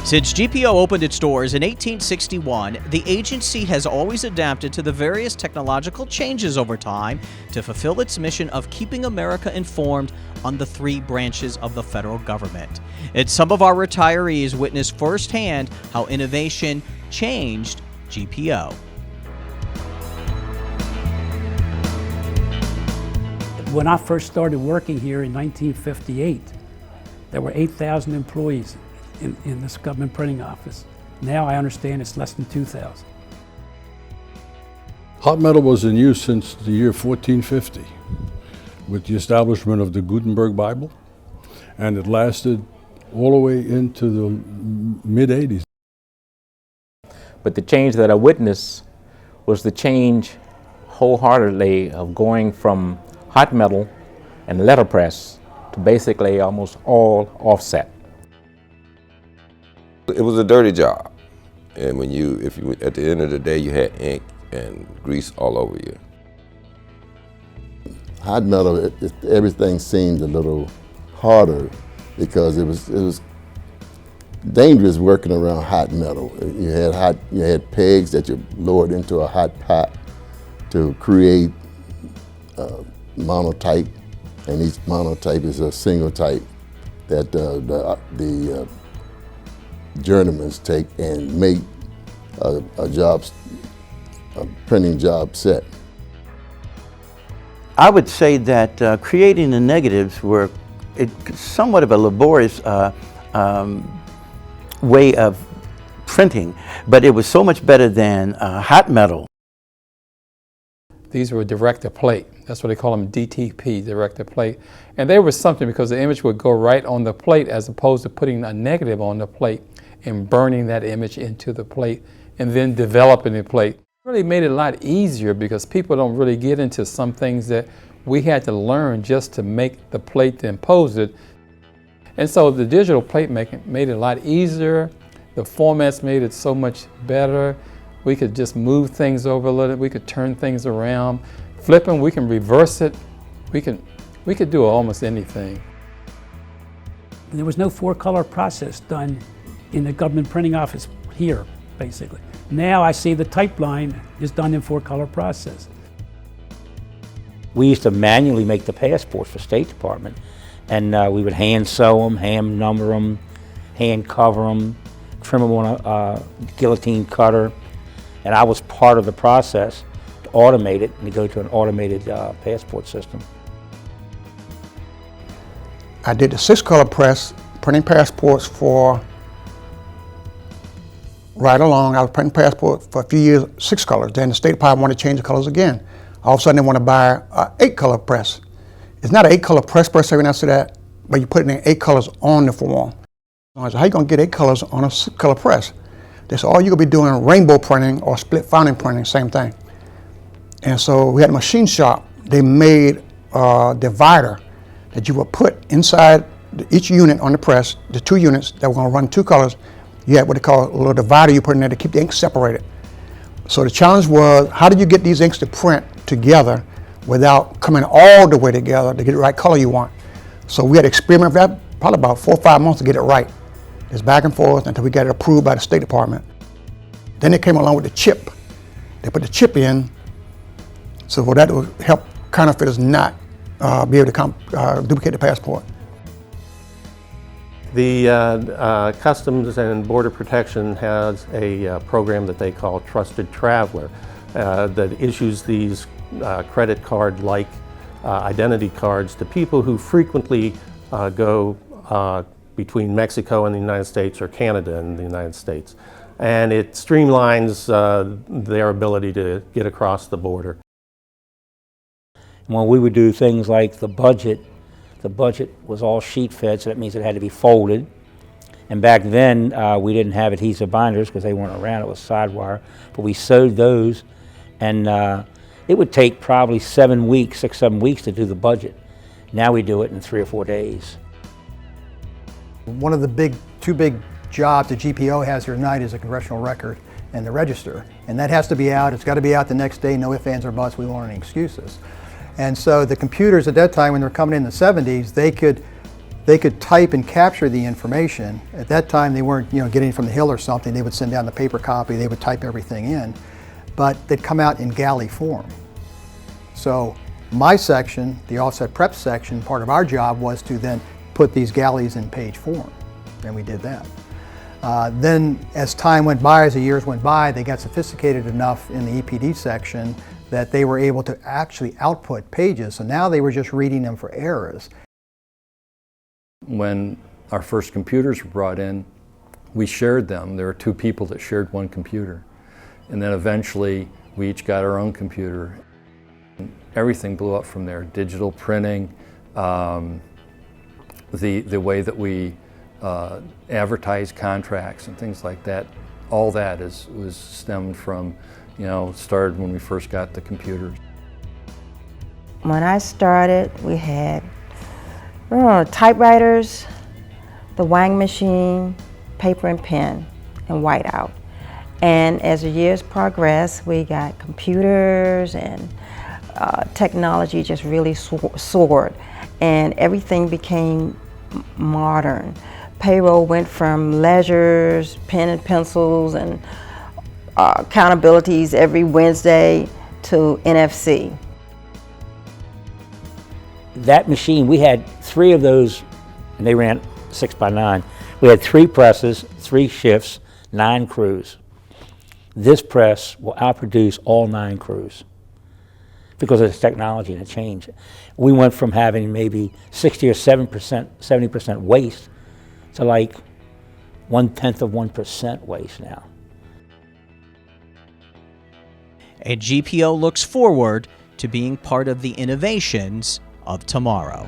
Since GPO opened its doors in 1861, the agency has always adapted to the various technological changes over time to fulfill its mission of keeping America informed on the three branches of the federal government. And some of our retirees witnessed firsthand how innovation changed GPO. When I first started working here in 1958, there were 8,000 employees in this government printing office. Now I understand it's less than 2,000. Hot metal was in use since the year 1450 with the establishment of the Gutenberg Bible, and it lasted all the way into the mid-80s. But the change that I witnessed was the change wholeheartedly of going from hot metal and letterpress to basically almost all offset. It was a dirty job, and at the end of the day, you had ink and grease all over you. Hot metal, everything seemed a little harder because it was dangerous working around hot metal. You had pegs that you lowered into a hot pot to create monotype, and each monotype is a single type that the journeymen take and make a printing job set. I would say that creating the negatives were somewhat of a laborious way of printing, but it was so much better than hot metal. These were direct-to-plate. That's what they call them, DTP, direct-to-plate. And they were something because the image would go right on the plate as opposed to putting a negative on the plate and burning that image into the plate and then developing the plate. It really made it a lot easier because people don't really get into some things that we had to learn just to make the plate to impose it. And so the digital plate making made it a lot easier. The formats made it so much better. We could just move things over a little. We could turn things around. Flipping, we can reverse it. We could do almost anything. There was no four-color process done in the government printing office here, basically. Now I see the type line is done in four-color process. We used to manually make the passports for State Department, and we would hand sew them, hand number them, hand cover them, trim them on a guillotine cutter, and I was part of the process to automate it and to go to an automated passport system. I did the 6-color press, printing passports for right along. I was printing passports for a few years, 6 colors. Then the State Department wanted to change the colors again. All of a sudden they want to buy an 8-color press. It's not an 8-color press every now and that, but you put it in 8 colors on the form. I said, how you gonna get 8 colors on a 6-color press? They said, oh, you're gonna be doing rainbow printing or split fountain printing, same thing. And so we had a machine shop. They made a divider that you would put inside each unit on the press, the 2 units that were gonna run 2 colors. You had what they call a little divider you put in there to keep the ink separated. So the challenge was, how did you get these inks to print together without coming all the way together to get the right color you want? So we had to experiment with that probably about 4 or 5 months to get it right. It's back and forth until we got it approved by the State Department. Then they came along with the chip. They put the chip in, so that would help counterfeiters not be able to duplicate the passport. The Customs and Border Protection has a program that they call Trusted Traveler that issues these credit card-like identity cards to people who frequently go between Mexico and the United States or Canada and the United States. And it streamlines their ability to get across the border. When we would do things like the budget was all sheet fed, so that means it had to be folded. And back then, we didn't have adhesive binders because they weren't around, it was sidewire. But we sewed those, and it would take probably 6, 7 weeks to do the budget. Now we do it in 3 or 4 days. One of the two big jobs that GPO has here tonight is a congressional record and the register. And that has to be out, it's got to be out the next day, no ifs, ands, or buts, we don't want any excuses. And so the computers at that time, when they were coming in the 70s, they could they could type and capture the information. At that time, they weren't getting it from the hill or something. They would send down the paper copy. They would type everything in, but they'd come out in galley form. So my section, the offset prep section, part of our job was to then put these galleys in page form, and we did that. Then as time went by, as the years went by, they got sophisticated enough in the EPD section that they were able to actually output pages. So now they were just reading them for errors. When our first computers were brought in, we shared them. There were two people that shared one computer. And then eventually we each got our own computer. Everything blew up from there. Digital printing, the way that we advertise contracts and things like that, all that was stemmed from, started when we first got the computers. When I started, we had typewriters, the Wang machine, paper and pen, and whiteout. And as the years progressed, we got computers, and technology just really soared, and everything became modern. Payroll went from ledgers, pen and pencils, and accountabilities every Wednesday to NFC. That machine, we had 3 of those, and they ran 6 by 9. We had 3 presses, 3 shifts, 9 crews. This press will outproduce all 9 crews because of this technology and the change. We went from having maybe 60 or 70% waste to like 0.1% waste now. And GPO looks forward to being part of the innovations of tomorrow.